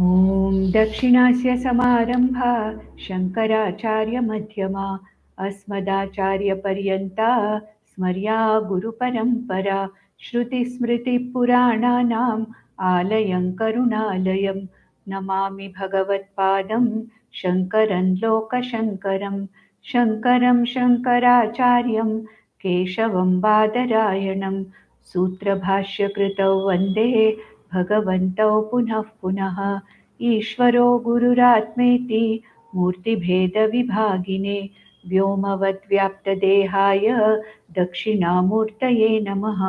ॐ दक्षिणास्य समारम्भा शङ्कराचार्यमध्यमा अस्मदाचार्यपर्यन्ता स्मर्या गुरुपरम्परा श्रुतिस्मृतिपुराणानाम् आलयं करुणालयं नमामि भगवत्पादं शङ्करं लोकशङ्करं शङ्करं शङ्कराचार्यं केशवं बादरायणं सूत्रभाष्यकृतौ वन्दे भगवन्तौ पुनः पुनः ईश्वरो गुरुरात्मेति मूर्तिभेदविभागिने व्योमवद्व्याप्तदेहाय दक्षिणामूर्तये नमः।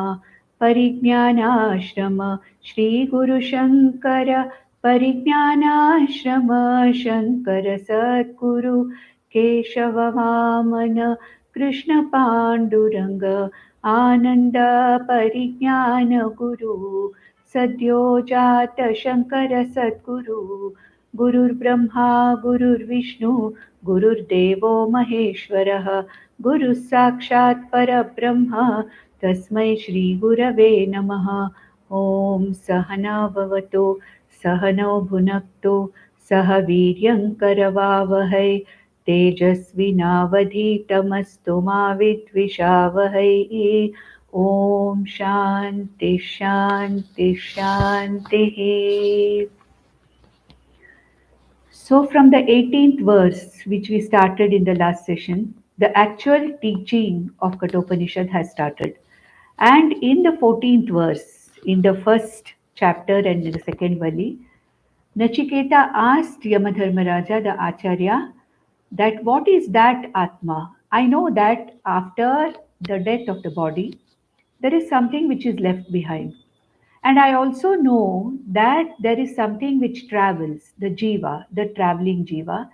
परिज्ञानाश्रम श्रीगुरुशङ्कर परिज्ञानाश्रम शङ्कर सद्गुरु केशववामन कृष्णपाण्डुरङ्ग आनन्द परिज्ञान गुरु सद्यो जात शङ्कर सद्गुरु गुरुर्ब्रह्मा गुरुर्विष्णु गुरुर्देवो महेश्वरः गुरुः साक्षात् परब्रह्म तस्मै श्रीगुरवे नमः। ॐ सहना भवतु सहनौ भुनक्तु सह वीर्यङ्करवावहै तेजस्विनावधीतमस्तु मा विद्विषावहै। ॐ शान्ति शान्ति शान्तिः. So from the 18th verse, which we started in the last session, the actual teaching of Kathopanishad has started. And in the 14th verse, in the first chapter and in the second valley, Nachiketa asked Yamadharmaraja, the Acharya, that what is that Atma? I know that after the death of the body, there is something which is left behind. And I also know that there is something which travels, the jiva, the traveling jiva,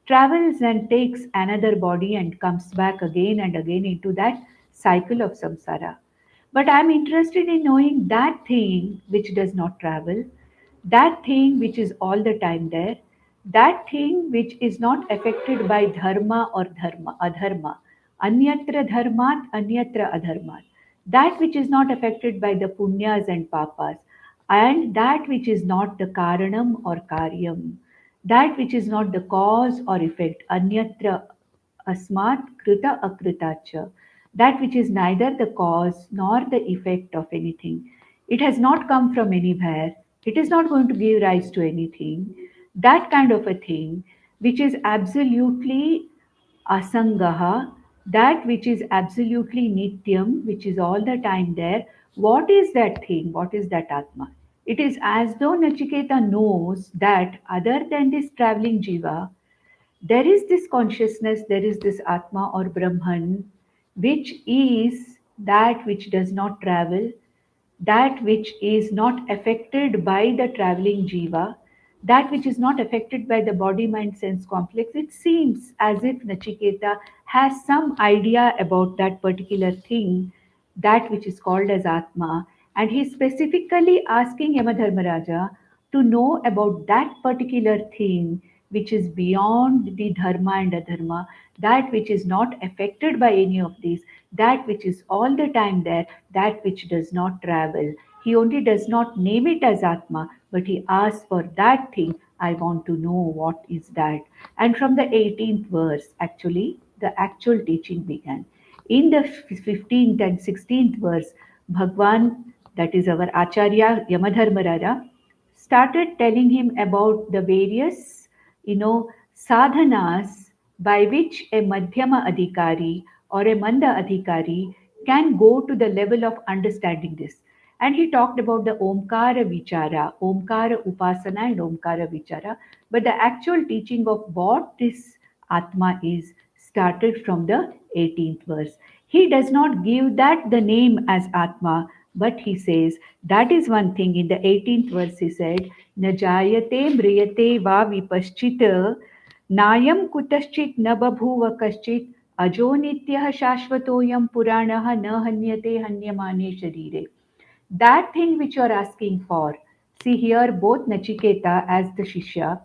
travels and takes another body and comes back again and again into that cycle of samsara. But I'm interested in knowing that thing which does not travel, that thing which is all the time there, that thing which is not affected by dharma or adharma, anyatra dharmat, anyatra adharmat, that which is not affected by the punyas and papas, and that which is not the karanam or karyam, that which is not the cause or effect, anyatra asmat krita akritacha, that which is neither the cause nor the effect of anything. It has not come from anywhere. It is not going to give rise to anything. That kind of a thing, which is absolutely asangaha, that which is absolutely nityam, which is all the time there. What is that thing? What is that Atma? It is as though Nachiketa knows that other than this traveling jiva, there is this consciousness, there is this Atma or Brahman, which is that which does not travel, that which is not affected by the traveling jiva, that which is not affected by the body mind sense complex. It seems as if Nachiketa has some idea about that particular thing, that which is called as Atma, and he is specifically asking Yamadharmaraja to know about that particular thing which is beyond the dharma and adharma, that which is not affected by any of these, that which is all the time there, that which does not travel. He only does not name it as Atma, but he asks for that thing. I want to know what is that. And from the 18th verse, actually, the actual teaching began. In the 15th and 16th verse, Bhagwan, that is our Acharya Yamadharmaraja, started telling him about the various, sadhanas by which a Madhyama Adhikari or a Manda Adhikari can go to the level of understanding this. And he talked about the Omkara Vichara, Omkara Upasana and Omkara Vichara. But the actual teaching of what this Atma is started from the 18th verse. He does not give that the name as Atma, but he says that is one thing. In the 18th verse, he said, Najayate mriyate va vipaschita नायं कुतश्चित् न बभूव कश्चित् अजो नित्यः शाश्वतोऽयं पुराणः न हन्यते हन्यमाने शरीरे. That thing which you are asking for, see here both Nachiketa as the Shishya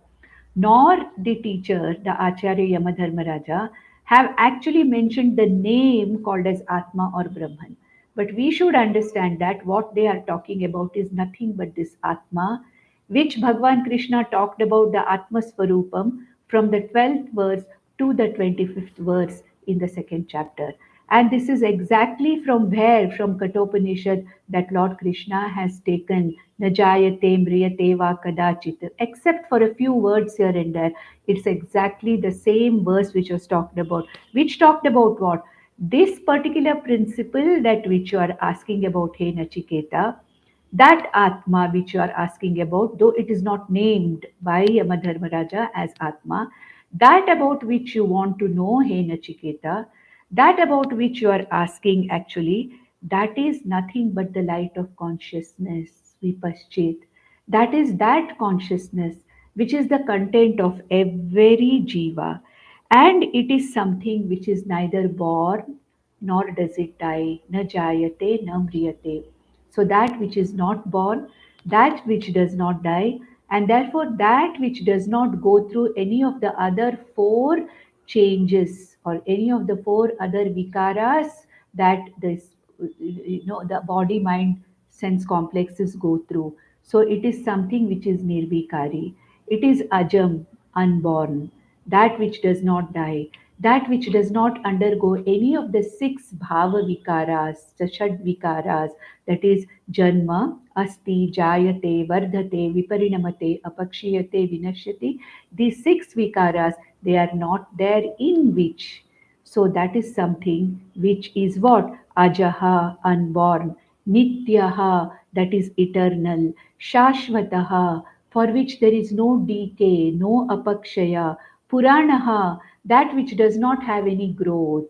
nor the teacher, the Acharya Yamadharmaraja, have actually mentioned the name called as Atma or Brahman. But we should understand that what they are talking about is nothing but this Atma, which Bhagwan Krishna talked about the Atmaswarupam from the 12th verse to the 25th verse in the second chapter. And this is exactly from where, from Kathopanishad, that Lord Krishna has taken Najayate Mriyate Va Kadachit, except for a few words here and there. It's exactly the same verse which was talked about, which talked about what? This particular principle that which you are asking about, Hey Nachiketa, that Atma which you are asking about, though it is not named by Yamadharmaraja as Atma, that about which you want to know, Hey Nachiketa, that about which you are asking actually, that is nothing but the light of consciousness, Vipaschit. That is that consciousness which is the content of every jiva. And it is something which is neither born nor does it die, na jayate, na mriyate. So that which is not born, that which does not die, and therefore that which does not go through any of the other four changes or any of the four other vikaras that this the body mind sense complexes go through. So it is something which is nirvikari. It is ajam, unborn, that which does not die, that which does not undergo any of the six bhava vikaras, the shad vikaras, that is janma, asti, jayate, vardhate, viparinamate, apakshiyate, vinashyati. These six vikaras, they are not there in which. So that is something which is what? Ajaha, unborn, nityaha, that is eternal, shashvataha, for which there is no decay, no apakshaya, puranaha, that which does not have any growth,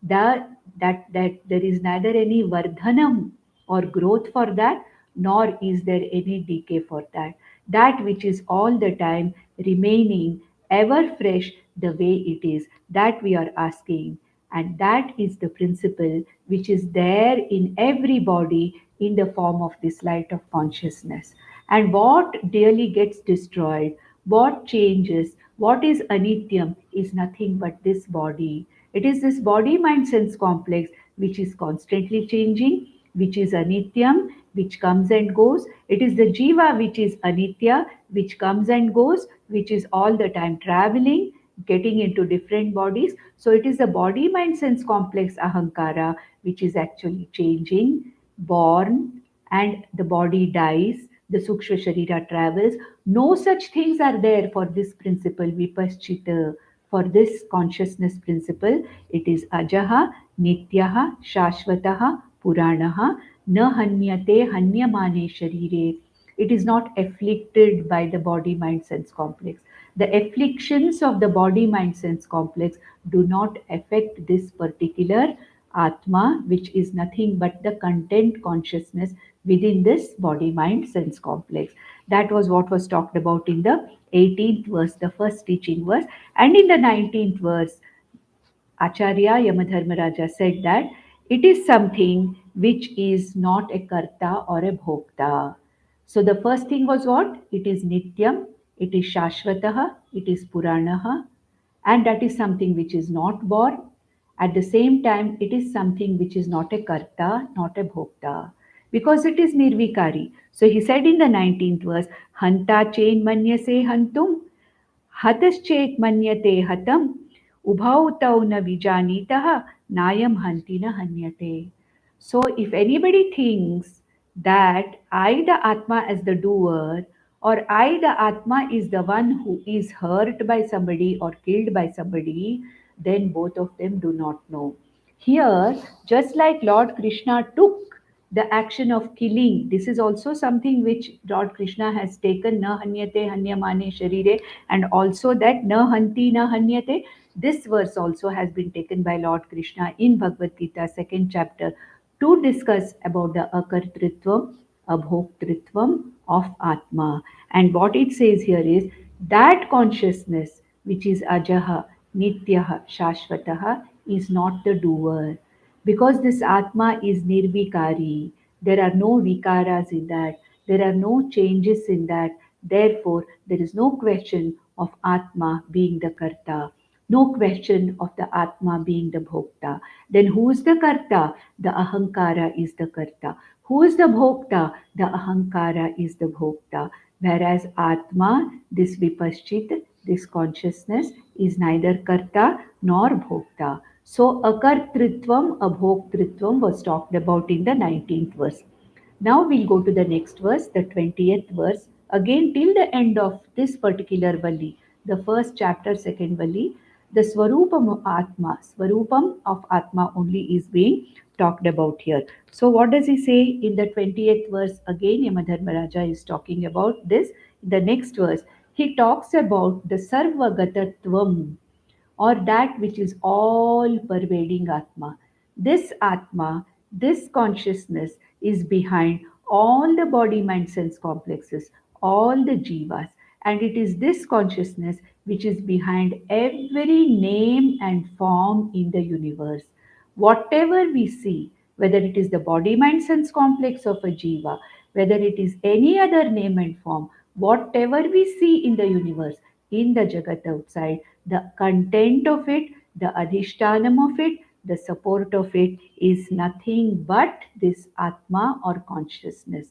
that there is neither any vardhanam or growth for that, nor is there any decay for that. That which is all the time remaining ever fresh the way it is, that we are asking. And that is the principle which is there in everybody in the form of this light of consciousness. And what really gets destroyed, what changes, what is anityam is nothing but this body. It is this body mind sense complex which is constantly changing, which is anityam, which comes and goes. It is the jiva which is anitya, which comes and goes, which is all the time traveling, getting into different bodies. So it is the body mind sense complex ahankara which is actually changing, born, and the body dies. The Sukshma Sharira travels. No such things are there for this principle, Vipaschita. For this consciousness principle, it is Ajaha, Nityaha, Shashvataha, Puranaha, Na Hanyate, Hanyamane Sharire. It is not afflicted by the body mind sense complex. The afflictions of the body mind sense complex do not affect this particular Atma, which is nothing but the content consciousness within this body mind sense complex. That was what was talked about in the 18th verse, the first teaching verse. And in the 19th verse, Acharya Yamadharmaraja said that it is something which is not a karta or a bhokta. So the first thing was what? It is nityam, it is shashvataha, it is puranaha, and that is something which is not born. At the same time, it is something which is not a karta, not a bhokta, because it is nirvikari. So he said in the 19th verse, Hanta chain manyase hantum, हतश्चेत् मन्यते हतम् उभौ तौ न विजानीतः नायं हन्ति न हन्यते. So if anybody thinks that I the Atma as the doer or I the Atma is the one who is hurt by somebody or killed by somebody, then both of them do not know. Here, just like Lord Krishna took the action of killing, this is also something which Lord Krishna has taken, na hanyate hanyamane sharire, and also that na hanti na hanyate. This verse also has been taken by Lord Krishna in Bhagavad Gita, second chapter, to discuss about the akartritvam, abhoktritvam of Atma. And what it says here is that consciousness, which is ajaha, nityaha, shashvataha, is not the doer. Because this Atma is nirvikari, there are no vikaras in that, there are no changes in that. Therefore, there is no question of Atma being the Karta, no question of the Atma being the Bhokta. Then who is the Karta? The Ahankara is the Karta. Who is the Bhokta? The Ahankara is the Bhokta. Whereas Atma, this Vipaschit, this consciousness, is neither Karta nor Bhokta. So, Akartritvam, Abhoktritvam was talked about in the 19th verse. Now we'll go to the next verse, the 20th verse. Again, till the end of this particular Vali, the first chapter, second Vali, the Swarupam of Atma, Swarupam of Atma only is being talked about here. So, what does he say in the 20th verse? Again, Yamadharmaraja is talking about this. In the next verse, he talks about the Sarvagatatvam, or that which is all pervading Atma. This Atma, this consciousness is behind all the body, mind, sense complexes, all the jivas. And it is this consciousness which is behind every name and form in the universe. Whatever we see, whether it is the body, mind, sense complex of a jiva, whether it is any other name and form, whatever we see in the universe, in the Jagat outside, the content of it, the adhishtanam of it, the support of it is nothing but this Atma or consciousness.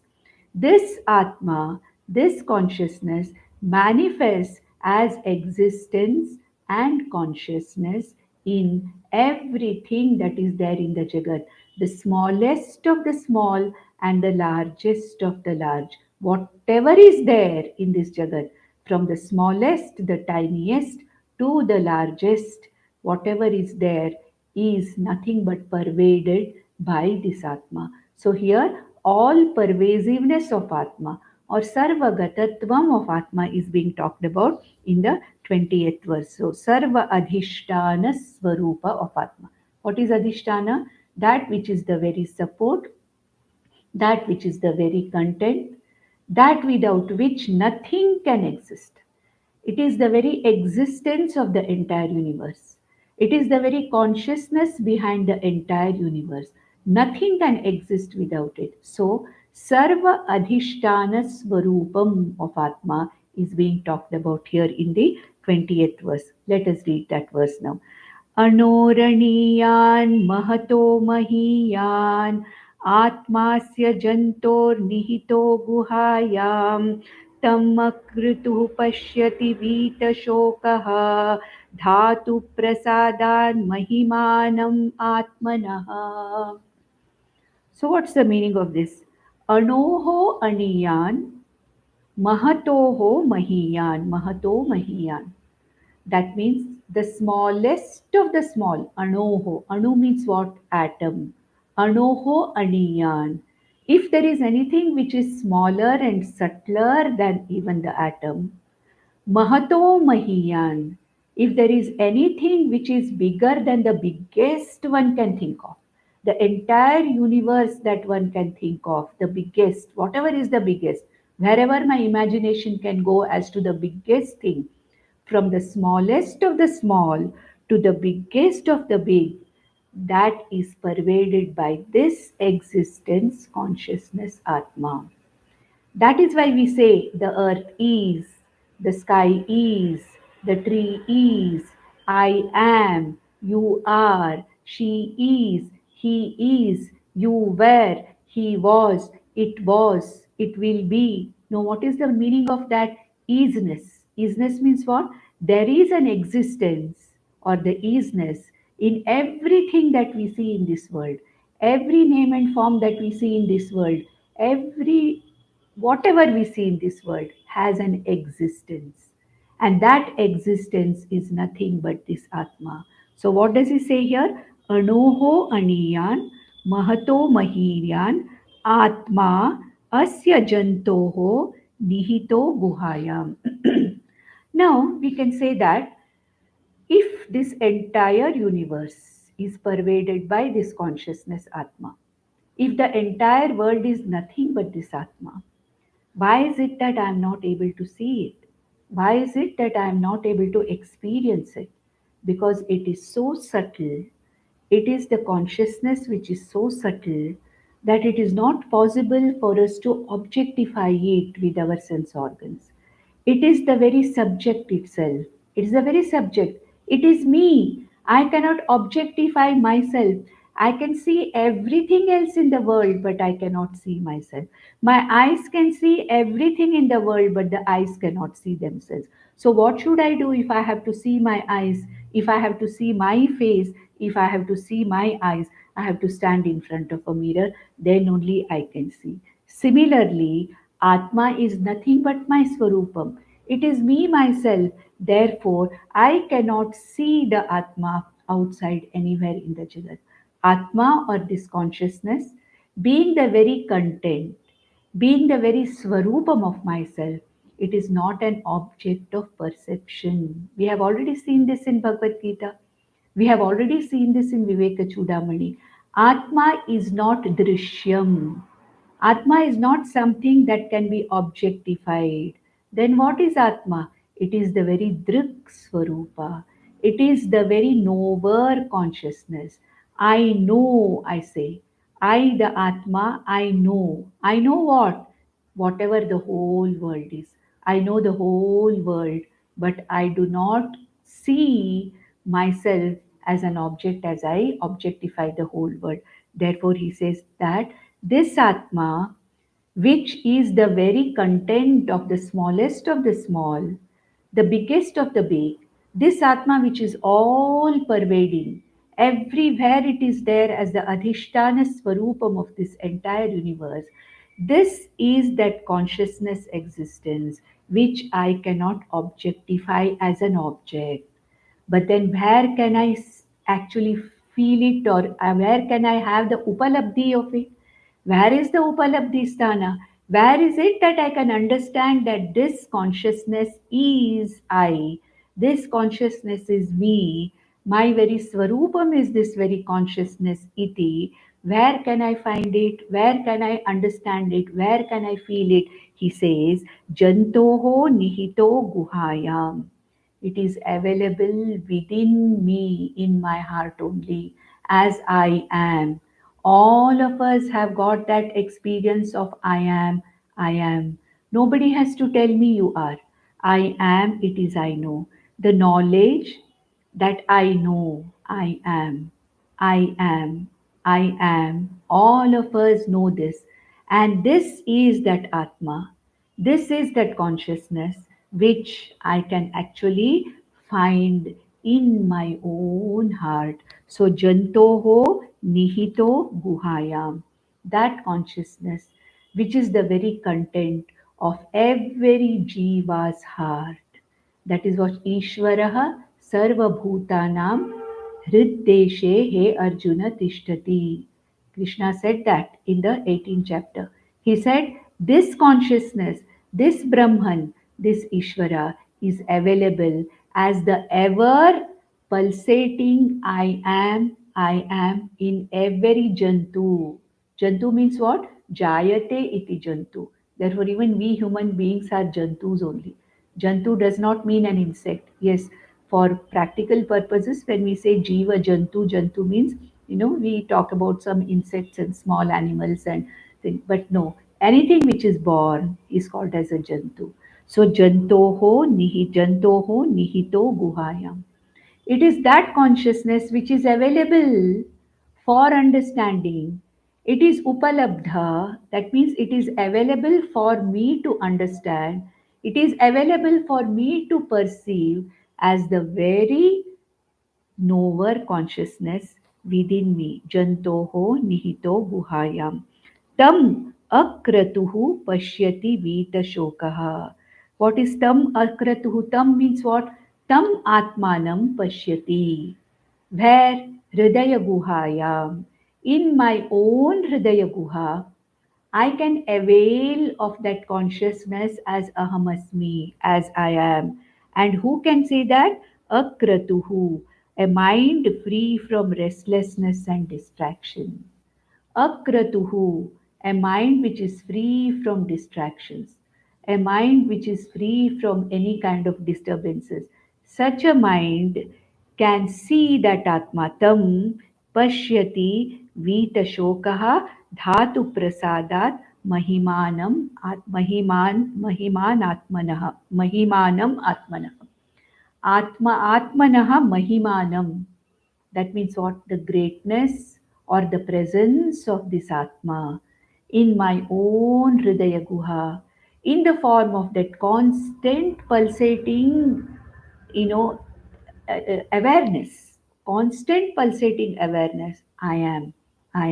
This Atma, this consciousness manifests as existence and consciousness in everything that is there in the Jagat, the smallest of the small and the largest of the large. Whatever is there in this Jagat, from the smallest, the tiniest, to the largest, whatever is there is nothing but pervaded by this Atma. So here, all pervasiveness of Atma or Sarvagatatvam of Atma is being talked about in the 20th verse. So, Sarva Adhishtana Swarupa of Atma. What is Adhishtana? That which is the very support, that which is the very content, that without which nothing can exist. It is the very existence of the entire universe. It is the very consciousness behind the entire universe. Nothing can exist without it. So, Sarva Adhishtana Swarupam of Atma is being talked about here in the 20th verse. Let us read that verse now. अणोरणीयान् Mahato महीयान् आत्मास्य जन्तोर्निहितो गुहायां तम् अकृतुः पश्यति वीतशोकः धातुप्रसादान् महिमानम् आत्मनः. So what's the meaning of this? Anoho aniyan, mahatoho mahiyan, mahato mahiyan. That means the smallest of the small, anoho. Anu means what? Atom. Anoho aniyan. If there is anything which is smaller and subtler than even the atom, Mahato Mahiyan, if there is anything which is bigger than the biggest one can think of, the entire universe that one can think of, the biggest, whatever is the biggest, wherever my imagination can go as to the biggest thing, from the smallest of the small to the biggest of the big, that is pervaded by this existence, consciousness, Atma. That is why we say the earth is, the sky is, the tree is, I am, you are, she is, he is, you were, he was, it will be. Now, what is the meaning of that isness? Isness means what? There is an existence or the isness in everything that we see in this world, every name and form that we see in this world, every whatever we see in this world has an existence, and that existence is nothing but this Atma. So what does he say here? Anoho aniyan mahato mahiryan Atma asya jantoho nihito guhayam. Now we can say that if this entire universe is pervaded by this consciousness Atma, if the entire world is nothing but this Atma, why is it that I am not able to see it? Why is it that I am not able to experience it? Because it is so subtle. It is the consciousness which is so subtle that it is not possible for us to objectify it with our sense organs. It is the very subject itself. It is the very subject. It is me. I cannot objectify myself I can see everything else in the world, but I cannot see myself. My eyes can see everything in the world, but the eyes cannot see themselves. So, what should I do if I have to see my eyes? If I have to see my face, if I have to see my eyes, I have to stand in front of a mirror, then only I can see. Similarly, Atma is nothing but my Swarupam. It is me myself. Therefore, I cannot see the Atma outside anywhere in the Jagat. Atma or this consciousness, being the very content, being the very Swarupam of myself, it is not an object of perception. We have already seen this in Bhagavad Gita. We have already seen this in Viveka Chudamani. Atma is not drishyam. Atma is not something that can be objectified. Then what is Atma? It is the very Drik Swarupa. It is the very knower consciousness. I know, I say. I, the Atma, I know. I know what? Whatever the whole world is. I know the whole world, but I do not see myself as an object as I objectify the whole world. Therefore, he says that this Atma, which is the very content of the smallest of the small, the biggest of the big, this Atma which is all pervading, everywhere it is there as the Adhishtana Swarupam of this entire universe, this is that consciousness existence which I cannot objectify as an object. But then where can I actually feel it, or where can I have the upalabdhi of it? Where is the upalabdhi sthana? Where is it that I can understand that this consciousness is I, this consciousness is me, my very swarupam is this very consciousness iti? Where can I find it? Where can I understand it? Where can I feel it? He says, jantoho nihito guhayam. It is available within me, in my heart only, as I am. All of us have got that experience of I am, I am. Nobody has to tell me you are. I am, it is I know. The knowledge that I know, I am, I am, I am. All of us know this. And this is that Atma. This is that consciousness which I can actually find in my own heart. So, jantoho nihito guhayam, that consciousness which is the very content of every jiva's heart. That is what Ishvaraha Sarvabhutanam Hriddeshe He Arjuna Tishtati. Krishna said that in the 18th chapter. He said, this consciousness, this Brahman, this Ishvara is available as the ever pulsating I am in every Jantu. Jantu means what? Jayate iti Jantu. Therefore, even we human beings are Jantus only. Jantu does not mean an insect. Yes, for practical purposes, when we say Jiva Jantu, Jantu means, we talk about some insects and small animals and things. But no, anything which is born is called as a Jantu. So Jantoho Nihito Guhayam. It is that consciousness which is available for understanding. It is upalabdha, that means it is available for me to understand. It is available for me to perceive as the very knower consciousness within me. Jantoho nihito guhayam. Tam akratuhu pashyati vita shokaha. What is tam akratuhu? Tam means what? Tam atmanam pashyati. Where? Hridaya guhayam. In my own Hridaya guha, I can avail of that consciousness as ahamasmi, as I am. And who can say that? Akratuhu, a mind free from restlessness and distraction. Akratuhu, a mind which is free from distractions, a mind which is free from any kind of disturbances. Such a mind can see that Atmatam pashyati vitashokaha dhatu prasadat mahiman mahimanam atmanah. Atmanaha mahimanam. That means what? The greatness or the presence of this Atma in my own Hridaya Guha, in the form of that constant pulsating, you know, awareness, constant pulsating awareness. I am, I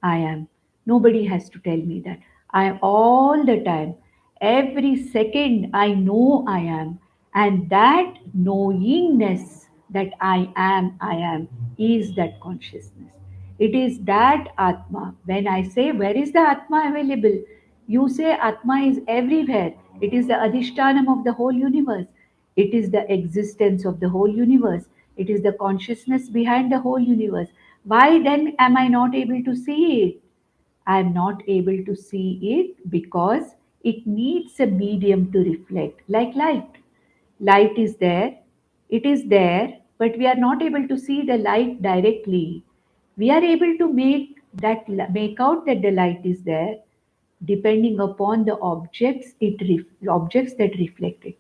am. Nobody has to tell me that. I am all the time. Every second I know I am. And that knowingness that I am, is that consciousness. It is that Atma. When I say, where is the Atma available? You say Atma is everywhere. It is the Adhishtanam of the whole universe. It is the existence of the whole universe. It is the consciousness behind the whole universe. Why then am I not able to see it? I am not able to see it because it needs a medium to reflect, like light. Light is there, it is there, but we are not able to see the light directly. We are able to make out that the light is there depending upon the objects that reflect it.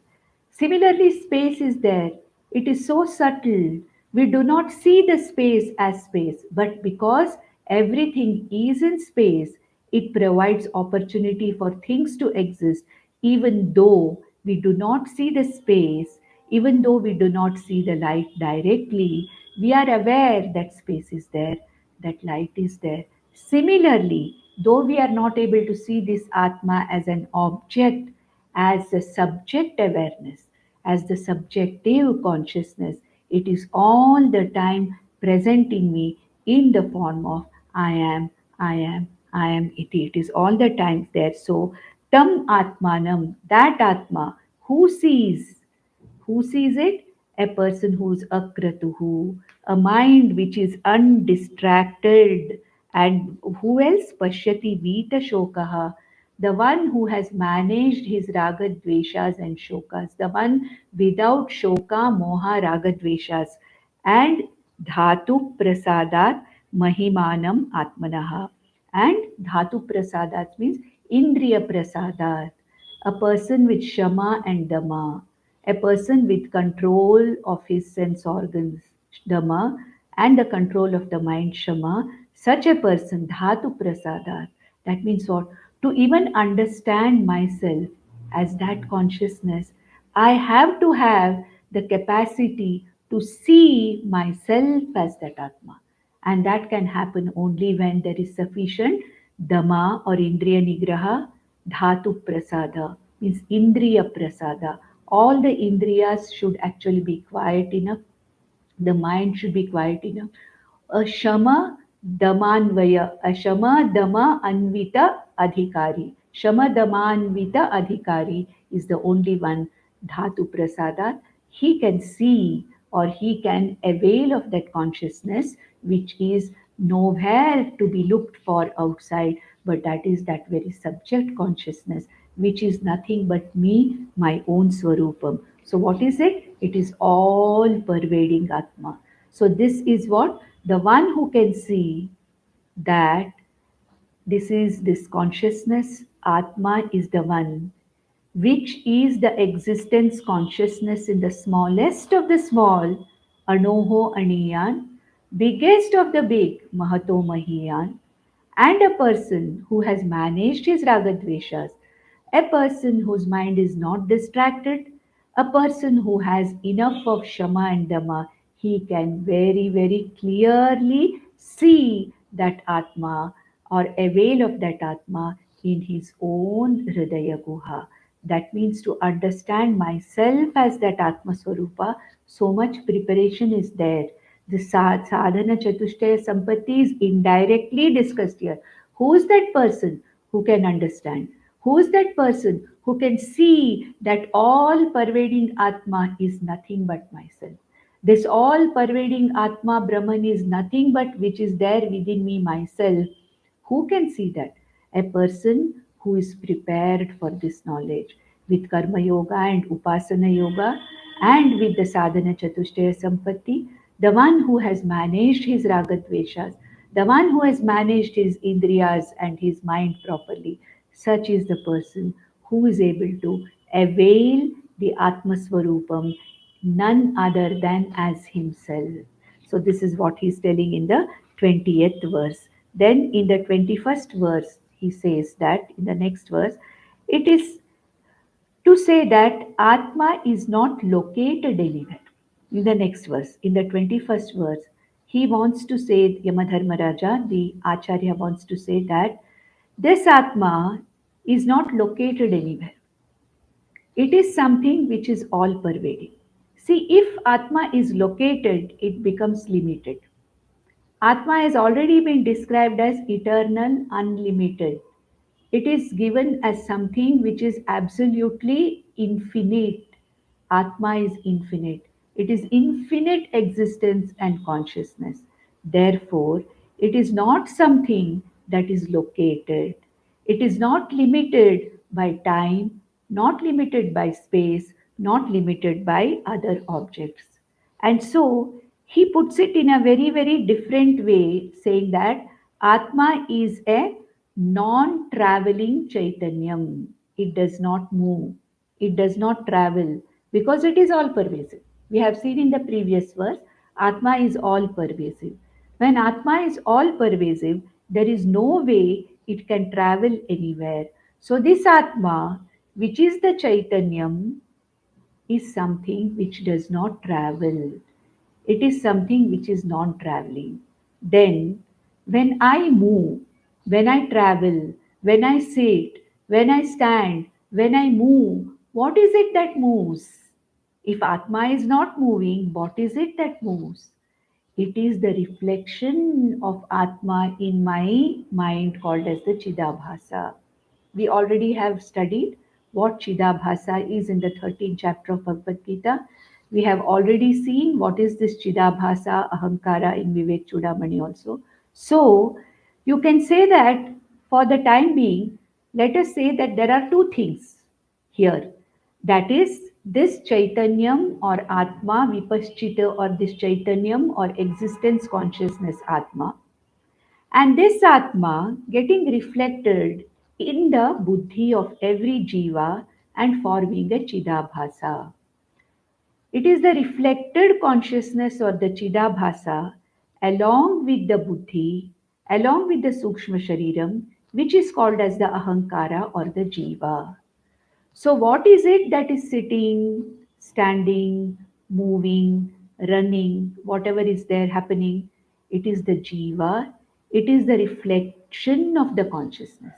Similarly, space is there. It is so subtle. We do not see the space as space, but because everything is in space, it provides opportunity for things to exist, even though we do not see the space, even though we do not see the light directly. We are aware that space is there, that light is there. Similarly, though we are not able to see this Atma as an object, as a subject awareness, as the subjective consciousness, it is all the time present in me in the form of I am, I am, I am. It is all the time there. So, Tam Atmanam, that Atma, who sees it? A person who's akratuhu, a mind which is undistracted. And who else? Pashyati Vita Shokaha, the one who has managed his raga dveshas and shokas, the one without shoka, moha, raga dveshas. And dhatu prasadat mahimanam atmanaha. And dhatu prasadat means indriya prasadat, a person with shama and dama, a person with control of his sense organs, dama, and the control of the mind, shama, such a person, dhatu prasadat. That means what? To even understand myself as that consciousness, I have to have the capacity to see myself as that Atma. And that can happen only when there is sufficient dama or indriya nigraha, dhatu prasada, means indriya prasada. All the indriyas should actually be quiet enough, the mind should be quiet enough. A shama damanvaya, a shama dama anvita adhikari. Shama damanvita adhikari is the only one, dhatu prasadat. He can see or he can avail of that consciousness which is nowhere to be looked for outside, but that is that very subject consciousness which is nothing but me, my own swarupam. So, what is it? It is all pervading Atma. So, this is what the one who can see that this is this consciousness, Atma is the one which is the existence consciousness in the smallest of the small, Anoho Aniyan, biggest of the big, Mahato Mahiyan, and a person who has managed his ragadveshas, a person whose mind is not distracted, a person who has enough of shama and dama, he can very, very clearly see that Atma or avail of that Atma in his own Hridaya Guha. That means to understand myself as that Atma Swarupa, so much preparation is there. The sadhana chatushtaya sampatti is indirectly discussed here. Who is that person who can understand? Who is that person who can see that all pervading Atma is nothing but myself? This all pervading Atma Brahman is nothing but which is there within me, myself. Who can see that? A person who is prepared for this knowledge with Karma Yoga and Upasana Yoga and with the Sadhana Chatushtaya Sampatti, the one who has managed his Ragadveshas, the one who has managed his Indriyas and his mind properly, such is the person who is able to avail the Atmaswarupam none other than as himself. So, this is what he's telling in the 20th verse. Then in the 21st verse, he says that in the next verse, it is to say that Atma is not located anywhere. In the next verse, in the 21st verse, he wants to say, Yamadharmaraja, the Acharya wants to say that this Atma is not located anywhere. It is something which is all pervading. See, if Atma is located, it becomes limited. Atma has already been described as eternal, unlimited. It is given as something which is absolutely infinite. Atma is infinite. It is infinite existence and consciousness. Therefore, it is not something that is located. It is not limited by time, not limited by space, not limited by other objects. And so he puts it in a very, very different way, saying that Atma is a non traveling Chaitanyam. It does not move, it does not travel because it is all pervasive. We have seen in the previous verse, Atma is all pervasive. When Atma is all pervasive, there is no way it can travel anywhere. So, this Atma, which is the Chaitanyam, is something which does not travel. It is something which is non traveling. Then, when I move, when I travel, when I sit, when I stand, when I move, what is it that moves? If Atma is not moving, what is it that moves? It is the reflection of Atma in my mind called as the Chidabhasa. We already have studied what Chidabhasa is in the 13th chapter of Bhagavad Gita. We have already seen what is this Chidabhasa Ahankara in Vivek Chudamani also. So, you can say that for the time being, let us say that there are two things here. That is this Chaitanyam or Atma, Vipaschita or this Chaitanyam or existence consciousness Atma, and this Atma getting reflected in the buddhi of every jiva and forming a Chidabhasa. It is the reflected consciousness or the Chidabhasa along with the buddhi, along with the Sukshma Shariram, which is called as the Ahankara or the Jiva. So, what is it that is sitting, standing, moving, running, whatever is there happening? It is the jiva, it is the reflection of the consciousness.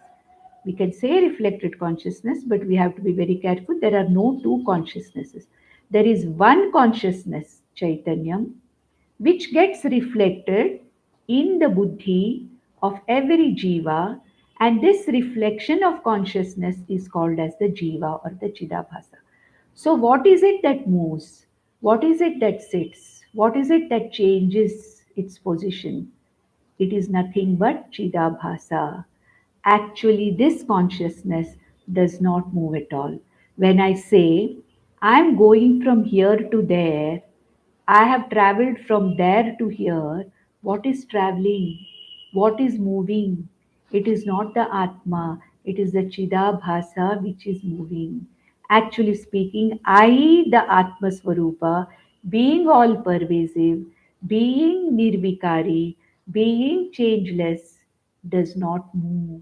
We can say reflected consciousness, but we have to be very careful. There are no two consciousnesses. There is one consciousness, Chaitanyam, which gets reflected in the buddhi of every jiva, and this reflection of consciousness is called as the jiva or the chidabhasa. So, what is it that moves? What is it that sits? What is it that changes its position? It is nothing but chidabhasa. Actually, this consciousness does not move at all. When I say I am going from here to there, I have traveled from there to here. What is traveling? What is moving? It is not the Atma, it is the Chidabhasa which is moving. Actually speaking, I, the Atma Swarupa, being all pervasive, being nirvikari, being changeless, does not move,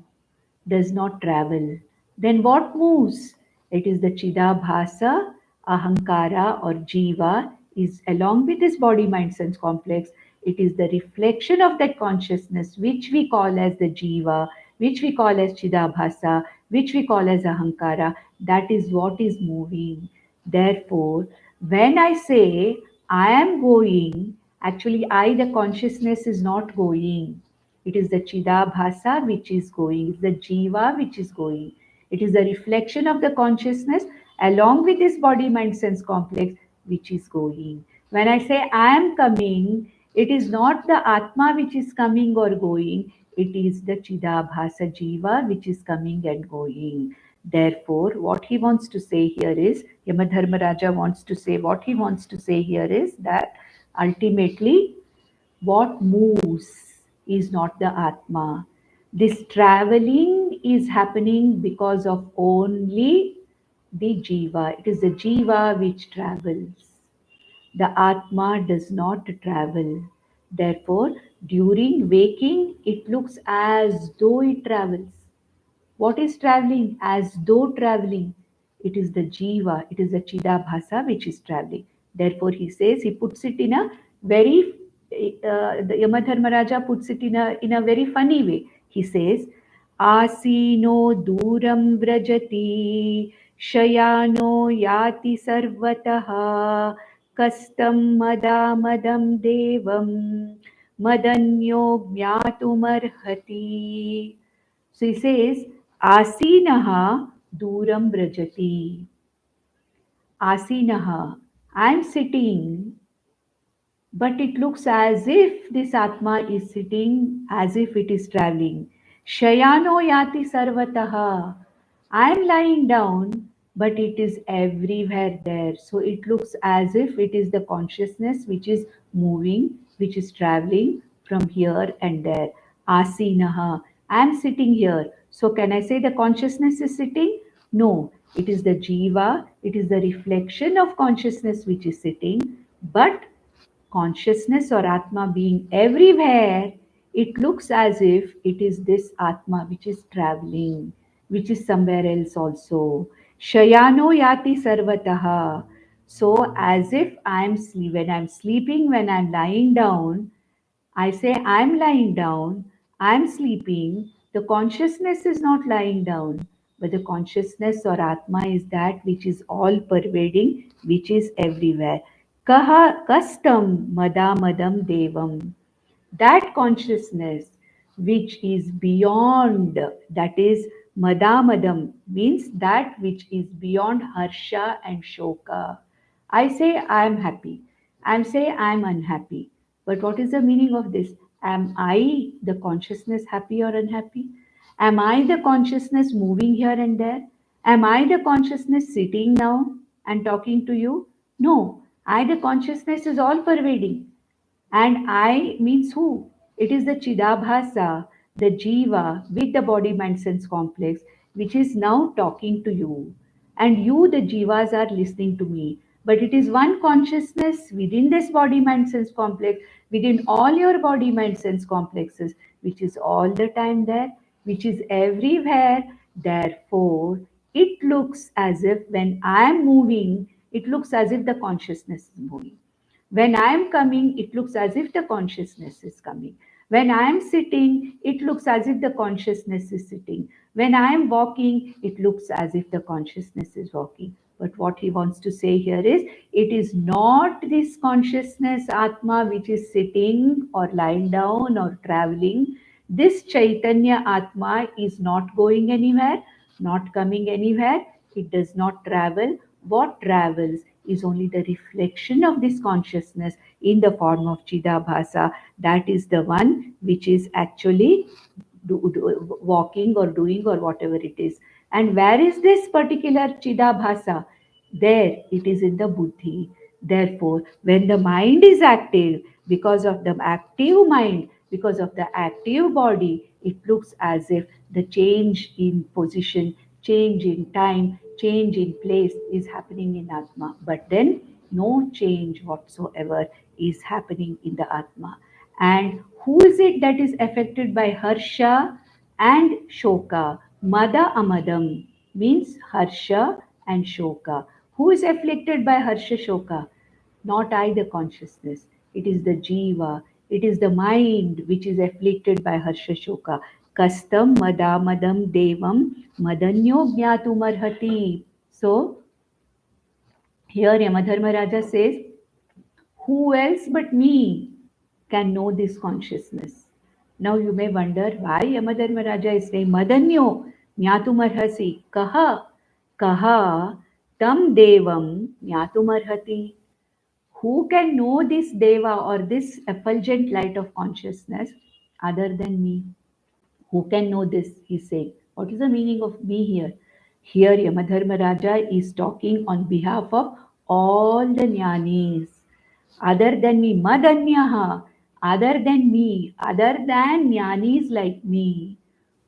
does not travel. Then what moves? It is the Chidabhasa, Ahankara or Jiva is along with this body mind sense complex. It is the reflection of that consciousness which we call as the Jiva, which we call as Chidabhasa, which we call as Ahankara. That is what is moving. Therefore, when I say I am going, actually I, the consciousness, is not going. It is the Chidabhasa which is going, it's the Jiva which is going. It is the reflection of the consciousness along with this body mind sense complex which is going. When I say I am coming, it is not the Atma which is coming or going, it is the Chidabhasa Jiva which is coming and going. Therefore, what he wants to say here is, Yamadharmaraja wants to say, what he wants to say here is that ultimately what moves is not the Atma. This traveling is happening because of only the Jiva. It is the Jiva which travels. The Atma does not travel. Therefore, during waking, it looks as though it travels. What is traveling? As though traveling. It is the jiva, it is the chidabhasa which is traveling. Therefore, he says, he puts it in a very, the Yamadharmaraja puts it in a very funny way. He says, Asino duram vrajati, shayano yati sarvataha, kastam madamadam devam, madanyo jnatumarhati. So he says, Asinaha Duram Brajati. Asinaha. I'm sitting, but it looks as if this Atma is sitting, as if it is traveling. Shayano Yati Sarvataha. I'm lying down, but it is everywhere there. So it looks as if it is the consciousness which is moving, which is traveling from here and there. Asinaha. I'm sitting here. So can I say the consciousness is sitting? No. It is the jiva, it is the reflection of consciousness which is sitting, but consciousness or Atma being everywhere, it looks as if it is this Atma which is traveling, which is somewhere else also. Shayano yati sarvataha. So, as if when I'm sleeping, when I'm lying down, I say, I'm lying down, I'm sleeping. The consciousness is not lying down, but the consciousness or Atma is that which is all pervading, which is everywhere. Kaha kastam madamadam devam. That consciousness which is beyond, that is madamadam, means that which is beyond harsha and shoka. I say I am happy. I say I am unhappy. But what is the meaning of this? Am I the consciousness happy or unhappy? Am I the consciousness moving here and there? Am I the consciousness sitting now and talking to you? No, I, the consciousness, is all pervading. And I means who? It is the Chidabhasa, the Jiva with the body mind sense complex, which is now talking to you. And you, the Jivas, are listening to me. But it is one consciousness within this body mind sense complex, within all your body mind sense complexes, which is all the time there, which is everywhere. Therefore, it looks as if when I am moving, it looks as if the consciousness is moving. When I am coming, it looks as if the consciousness is coming. When I am sitting, it looks as if the consciousness is sitting. When I am walking, it looks as if the consciousness is walking. But what he wants to say here is, it is not this consciousness, Atma, which is sitting or lying down or traveling. This Chaitanya Atma is not going anywhere, not coming anywhere. It does not travel. What travels is only the reflection of this consciousness in the form of Chidabhasa. That is the one which is actually walking or doing or whatever it is. And where is this particular Chidabhasa? There it is in the buddhi. Therefore, when the mind is active, because of the active mind, because of the active body, it looks as if the change in position, change in time, change in place is happening in Atma. But then no change whatsoever is happening in the Atma. And who is it that is affected by Harsha and Shoka? Mada Amadam means Harsha and Shoka. Who is afflicted by Harsha Shoka? Not I, the consciousness. It is the Jiva. It is the mind which is afflicted by Harsha Shoka. Kastam Madamadam Devam Madanyo Jnatumarhati. So here Yamadharma Raja says, who else but me can know this consciousness? Now you may wonder why Yamadharma Raja is saying Madanyo Jnatumarhasi Kaha Kaha Tam Devam Jnatumarhati. Who can know this Deva or this effulgent light of consciousness other than me? Who can know this? He's saying. What is the meaning of me here? Here, Yamadharma Raja is talking on behalf of all the jnanis. Other than me, Madanyaha, other than me, other than jnanis like me,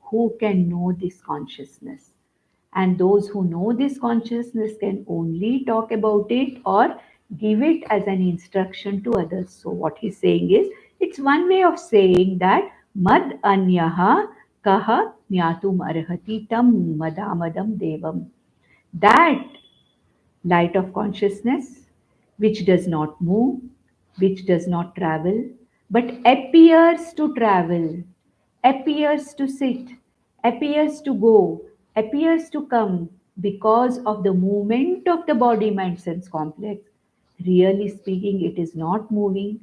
who can know this consciousness? And those who know this consciousness can only talk about it or give it as an instruction to others. So, what he's saying is, It's one way of saying that mad anyaha kaha jnatum arhati tam madamadam devam. That light of consciousness, which does not move, which does not travel, but appears to travel, appears to sit, appears to go, appears to come because of the movement of the body mind sense complex. Really speaking, it is not moving,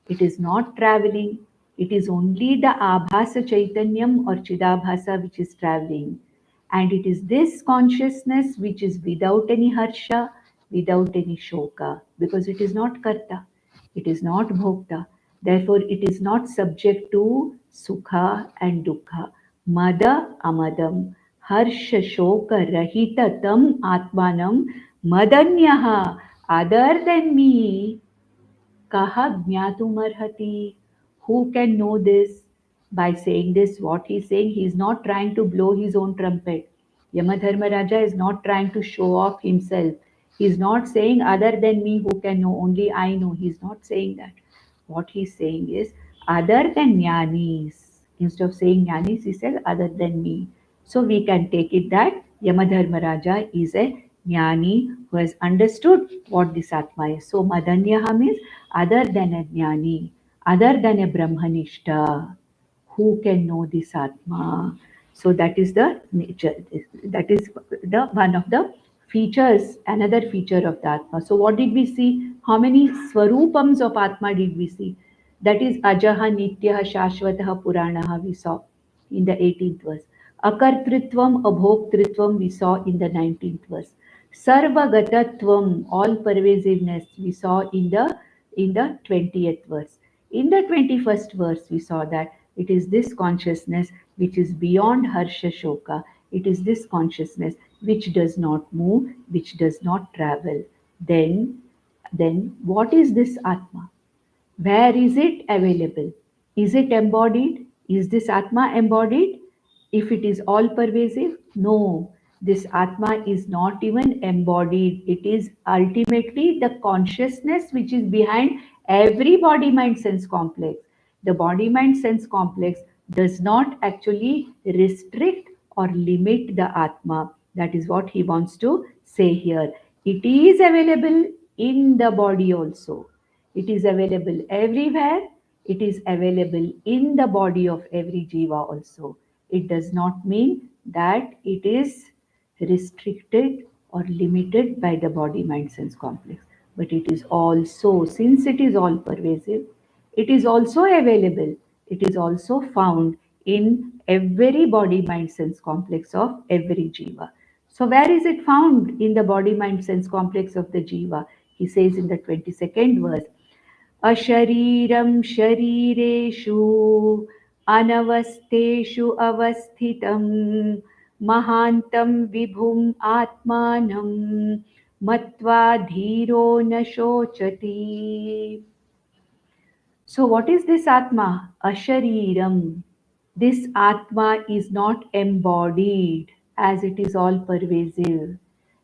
it is not traveling, it is only the Abhasa Chaitanyam or Chidabhasa which is traveling. And it is this consciousness which is without any harsha, without any shoka, because it is not karta, it is not bhokta. Therefore, it is not subject to sukha and dukkha. Mada amadam, harsha shoka rahita tam atmanam, madanyaha, other than me, Kaha jnatumarhati? Who can know this? By saying this, what he's saying, he's not trying to blow his own trumpet. Yamadharmaraja is not trying to show off himself. He's not saying, other than me, who can know? Only I know. He's not saying that. What he's saying is, other than jnanis. Instead of saying jnanis, he said, other than me. So we can take it that Yamadharmaraja is a jnani who has understood what this Atma is. So Madanyaha means other than a jnani, other than a Brahmanishta, who can know this Atma. So that is the nature, that is the one of the features, another feature of the Atma. So what did we see? How many Swarupams of Atma did we see? That is Ajaha, Nityaha, Shashvataha, Puranaha we saw in the 18th verse. Akartritvam, Abhoktritvam we saw in the 19th verse. Sarvagatatvam, all pervasiveness we saw in the 20th verse. In the 21st verse, we saw that it is this consciousness which is beyond Harsha Shoka. It is this consciousness which does not move, which does not travel. Then what is this Atma? Where is it available? Is it embodied? Is this Atma embodied? If it is all pervasive, no. This Atma is not even embodied. It is ultimately the consciousness which is behind every body mind sense complex. The body mind sense complex does not actually restrict or limit the Atma. That is what he wants to say here. It is available in the body also. It is available everywhere. It is available in the body of every jiva also. It does not mean that it is restricted or limited by the body mind sense complex. But it is also, since it is all pervasive, it is also available. It is also found in every body mind sense complex of every jiva. So, where is it found in the body mind sense complex of the jiva? He says in the 22nd verse, अशरीरं शरीरेषु अनवस्थेषु अवस्थितं महान्तं विभुम् आत्मानं मत्वा धीरो न शोचति. So, what is this Atma? Ashariram. This Atma is not embodied as it is all pervasive.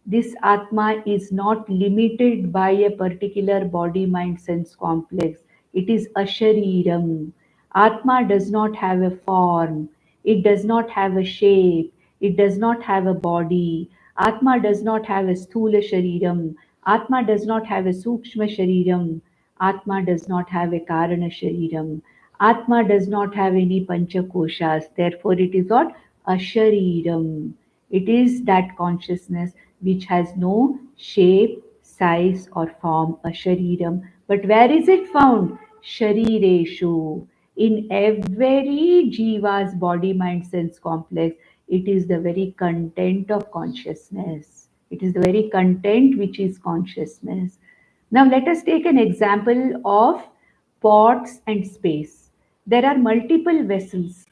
This Atma is not limited by a particular body mind sense complex. It is Ashariram. Atma does not have a form, it does not have a shape, it does not have a body. Atma does not have a Sthula Shariram. Atma does not have a Sukshma Shariram. Atma does not have a Karana Shariram. Atma does not have any Panchakoshas. Therefore, it is not Ashariram. It is that consciousness which has no shape, size, or form, Ashariram. But where is it found? Sharireshu. In every jiva's body, mind, sense complex, it is the very content of consciousness. It is the very content which is consciousness. Now, let us take an example of pots and space. There are multiple vessels,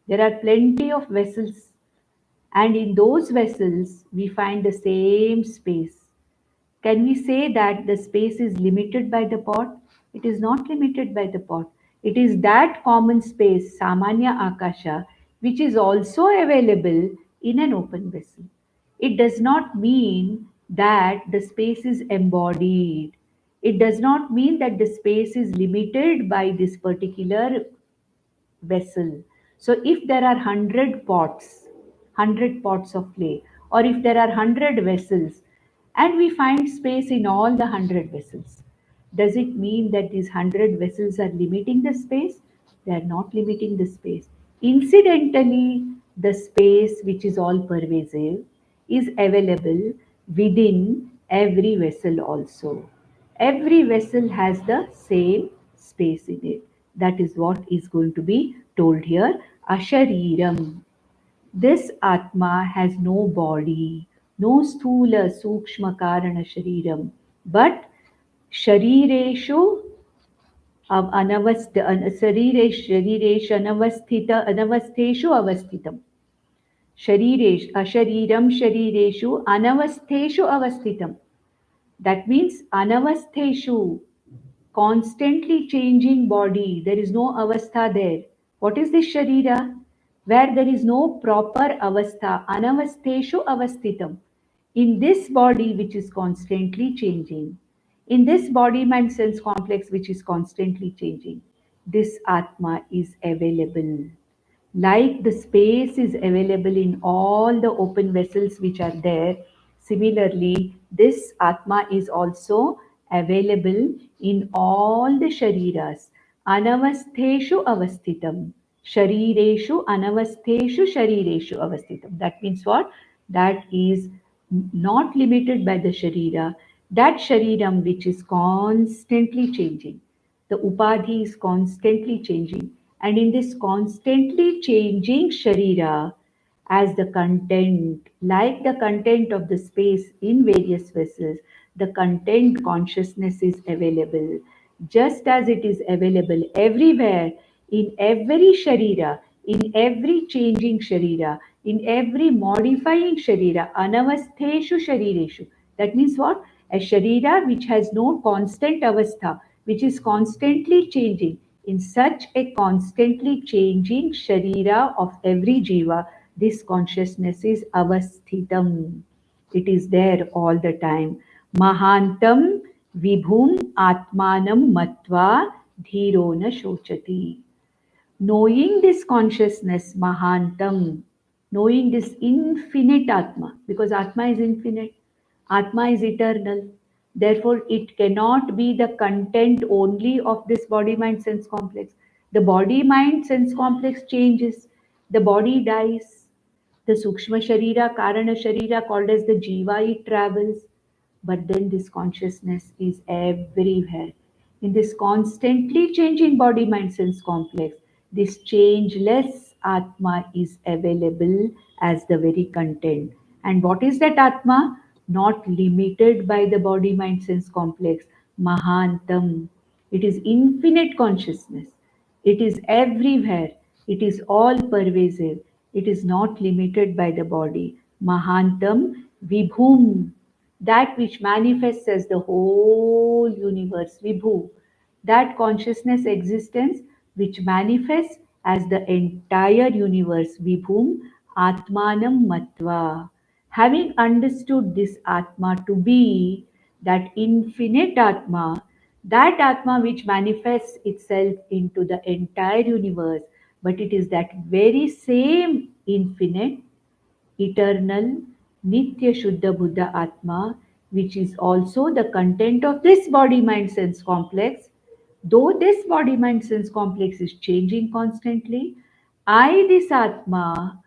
there are plenty of vessels, and in those vessels, we find the same space. Can we say that the space is limited by the pot? It is not limited by the pot. It is that common space, Samanya Akasha, which is also available in an open vessel. It does not mean that the space is embodied. It does not mean that the space is limited by this particular vessel. So if there are 100 pots of clay, or if there are 100 vessels, and we find space in all the 100 vessels, does it mean that these 100 vessels are limiting the space? They are not limiting the space. Incidentally, the space which is all pervasive is available within every vessel also. Every vessel has the same space in it. That is what is going to be told here. Ashariram. This Atma has no body, no sthula sukshma karana shariram, but sharireshu शरीरेश अनवस्थेषु अवस्थितम् अशरीरं शरीरेषु अनवस्थेषु अवस्थितम्. That means anavastheshu, constantly changing body. There is no avastha there. What is this sharira? Where there is no proper avastha. Anavastheshu avasthitam. In this body which is constantly changing. In this body mind sense complex which is constantly changing. This Atma is available. Like the space is available in all the open vessels which are there, similarly, this Atma is also available in all the Shariras. Anavastheshu avasthitam. Sharireshu anavastheshu sharireshu avasthitam. That means what? That is not limited by the Sharira. That Shariram which is constantly changing. The Upadhi is constantly changing. And in this constantly changing Sharira, as the content, like the content of the space in various vessels, the content consciousness is available, just as it is available everywhere, in every Sharira, in every changing Sharira, in every modifying Sharira, anavastheshu Sharireshu. That means what? A Sharira which has no constant avastha, which is constantly changing. In such a constantly changing Sharira of every Jiva, this consciousness is avasthitam. It is there all the time. Mahantam vibhum atmanam matva dhiro na shochati. Knowing this consciousness, Mahantam, knowing this infinite Atma, because Atma is infinite, Atma is eternal. Therefore, it cannot be the content only of this body mind sense complex. The body mind sense complex changes, the body dies. The Sukshma Sharira, Karana Sharira, called as the Jiva, it travels. But then this consciousness is everywhere. In this constantly changing body mind sense complex, this changeless Atma is available as the very content. And what is that Atma? Not limited by the body mind sense complex. Mahantam. It is infinite consciousness. It is everywhere. It is all pervasive. It is not limited by the body. Mahantam Vibhum, that which manifests as the whole universe, Vibhu, that consciousness existence which manifests as the entire universe, Vibhum, Atmanam Matva. Having understood this Atma to be that infinite Atma, that Atma which manifests itself into the entire universe, but it is that very same infinite, eternal, Nitya Shuddha Buddha Atma, which is also the content of this body mind sense complex. Though this body mind sense complex is changing constantly, I, this Atma,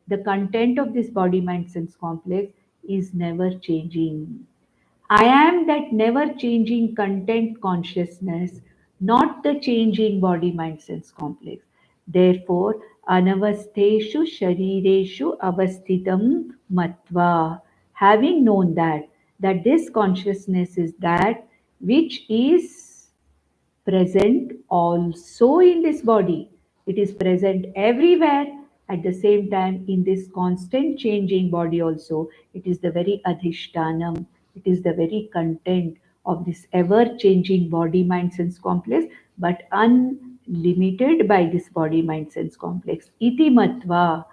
the content of this body mind sense complex is never changing. I am that never changing content consciousness, not the changing body mind sense complex. Therefore, anavastheshu sharireshu avasthitam matva. Having known that this consciousness is that which is present also in this body. It is present everywhere at the same time in this constant changing body also. It is the very adhishtanam, it is the very content of this ever changing body mind sense complex, but unlimited by this body mind sense complex. Iti matva,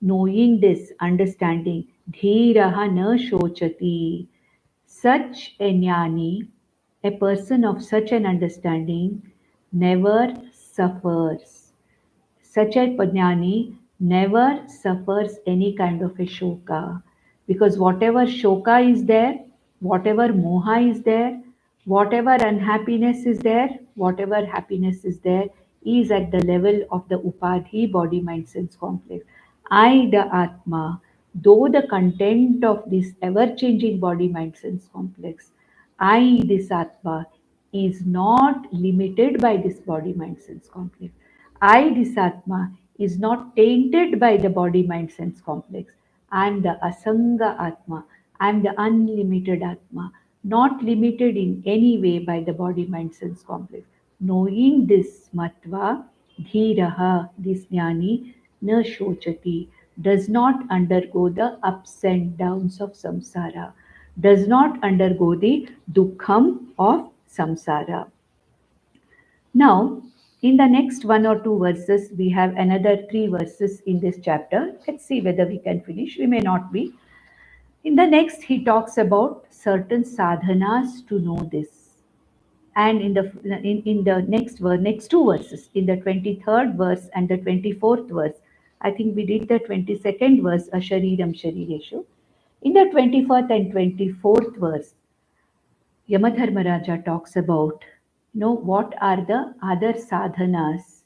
knowing this, understanding, dhiraha na shochati. Such a jnani A person of such an understanding never suffers. Such a Jnani never suffers any kind of a shoka, because whatever shoka is there, whatever moha is there, whatever unhappiness is there, whatever happiness is there, is at the level of the upadhi, body, mind, sense complex. I, the Atma, though the content of this ever changing body, mind, sense complex, I, this Atma, is not limited by this body, mind, sense complex. I, this Atma, is not tainted by the body, mind, sense complex. I am the Asanga Atma. I am the unlimited Atma, not limited in any way by the body, mind, sense complex. Knowing this Matva, Dhiraha, this Jnani, na shochati, does not undergo the ups and downs of samsara, does not undergo the dukkham of samsara. Now, in the next one or two verses, we have another three verses in this chapter. Let's see whether we can finish. We may not be. In the next, he talks about certain sadhanas to know this. And in the next two verses, in the 23rd verse and the 24th verse, I think we did the 22nd verse, Ashariram Sharireshu. In the 21st and 24th verse, Yamadharmaraja talks about, what are the other sadhanas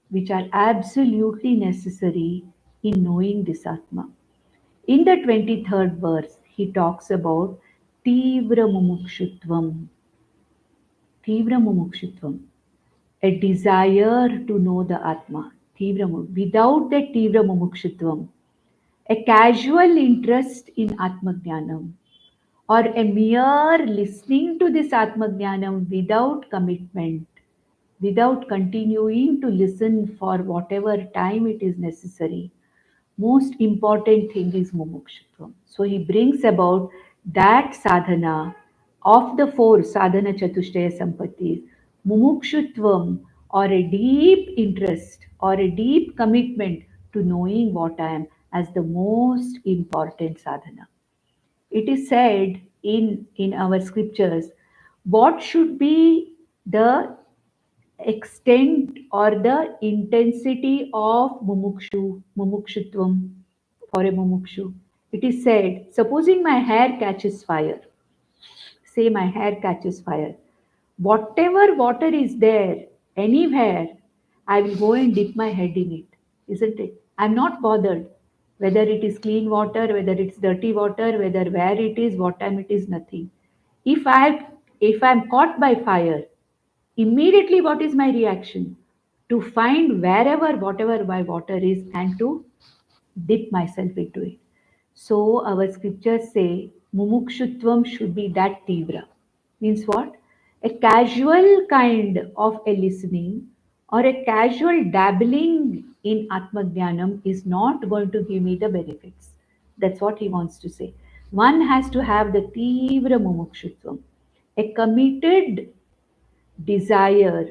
which are absolutely necessary in knowing this Atma. In the 23rd verse, he talks about Tivra Mumukshutvam, Tivra Mumukshutvam, a desire to know the Atma. Without that Tivra Mumukshutvam, a casual interest in Atmajnanam, or a mere listening to this Atmajnanam without commitment, without continuing to listen for whatever time it is necessary. Most important thing is mumukshutvam. So he brings about that sadhana of the four sadhana chatushtaya sampattis, mumukshutvam, or a deep interest or a deep commitment to knowing what I am, as the most important sadhana. It is said in our scriptures what should be the extent or the intensity of mumukshutvam for a mumukshu. It is said, supposing my hair catches fire, say my hair catches fire, whatever water is there, anywhere, I will go and dip my head in it, isn't it? I'm not bothered whether it is clean water, whether it's dirty water, whether where it is, what time it is, nothing. If I if I'm caught by fire, immediately what is my reaction? To find wherever whatever my water is and to dip myself into it. So our scriptures say mumukshutvam should be that tivra. Means what? A casual kind of a listening or a casual dabbling in Atmajnanam is not going to give me the benefits. That's what he wants to say. One has to have the tivra mumukshutvam, a committed desire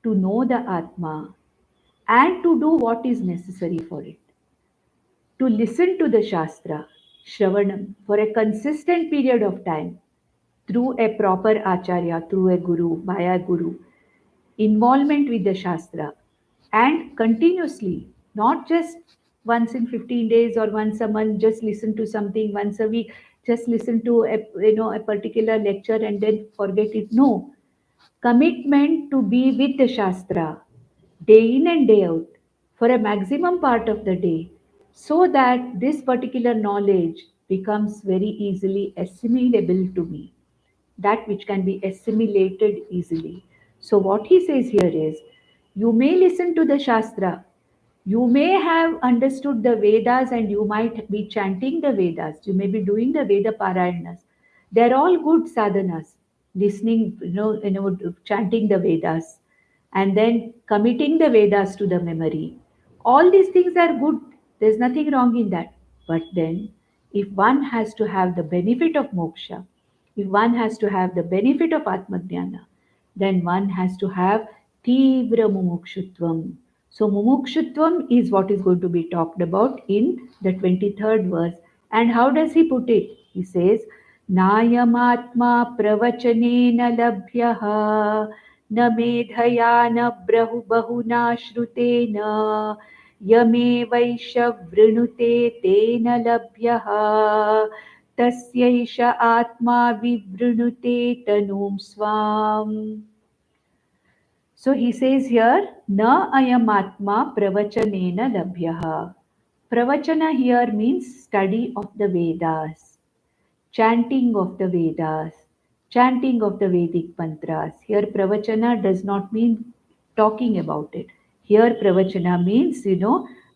to know the Atma and to do what is necessary for it, to listen to the Shastra, Shravanam, for a consistent period of time through a proper Acharya, through a Guru, via Guru, involvement with the Shastra, and continuously, not just once in 15 days or once a month, just listen to something, once a week, just listen to a particular lecture and then forget it. No, commitment to be with the Shastra day in and day out for a maximum part of the day, so that this particular knowledge becomes very easily assimilable to me, that which can be assimilated easily. So, what he says here is, you may listen to the Shastra, you may have understood the Vedas and you might be chanting the Vedas, you may be doing the Veda Parayanas. They're all good sadhanas, listening, chanting the Vedas and then committing the Vedas to the memory. All these things are good, there's nothing wrong in that. But then, if one has to have the benefit of moksha, if one has to have the benefit of Atmajnana, then one has to have Tivra Mumukshutvam. So, Mumukshutvam is what is going to be talked about in the 23rd verse. And how does he put it? He says, नायमात्मा प्रवचनेन लभ्यः न मेधया न बहुना श्रुतेन यमेवैष वृणुते तेन लभ्यः तस्यैष आत्मा विवृणुते तनुं स्वाम्. So he says here, na ayam atma pravachanena labhyaha. Pravachana here means study of the Vedas, chanting of the Vedas, chanting of the Vedic mantras. Here pravachana does not mean talking about it. Here pravachana means,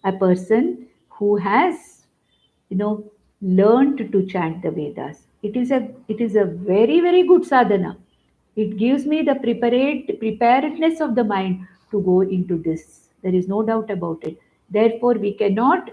a person who has, you know, learned to chant the Vedas. It is a very, very good sadhana. It gives me the preparedness of the mind to go into this. There is no doubt about it. Therefore, we cannot,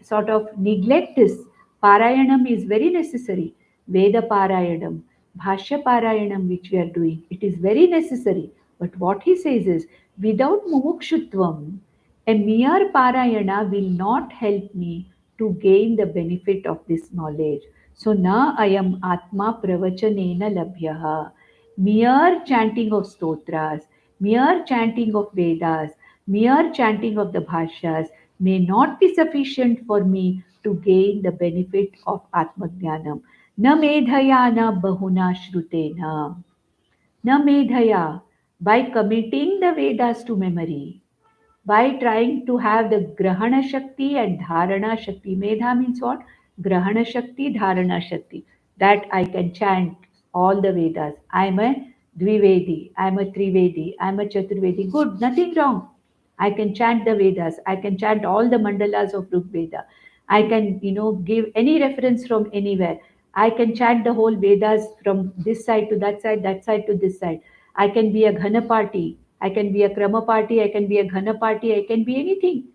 sort of neglect this. Parayanam is very necessary. Veda Parayanam, Bhashya Parayanam, which we are doing, it is very necessary. But what he says is, without mumukshutvam, a mere parayana will not help me to gain the benefit of this knowledge. So, na ayam atma pravachanena labhyaha. Mere chanting of stotras, mere chanting of Vedas, mere chanting of the bhashyas may not be sufficient for me to gain the benefit of Atmajnanam. Na medhaya na bahuna shrutena. Na medhaya. By committing the Vedas to memory, by trying to have the grahana shakti and dharana shakti. Medha means what? Grahana shakti, dharana shakti. That I can chant all the Vedas. I am a Dvivedi, I am a Trivedi, I am a Chaturvedi. Good, nothing wrong. I can chant the Vedas. I can chant all the mandalas of Rig Veda. I can, give any reference from anywhere. I can chant the whole Vedas from this side to that side to this side. I can be a Ghana party. I can be a Krama party. I can be a Ghana party. I can be anything.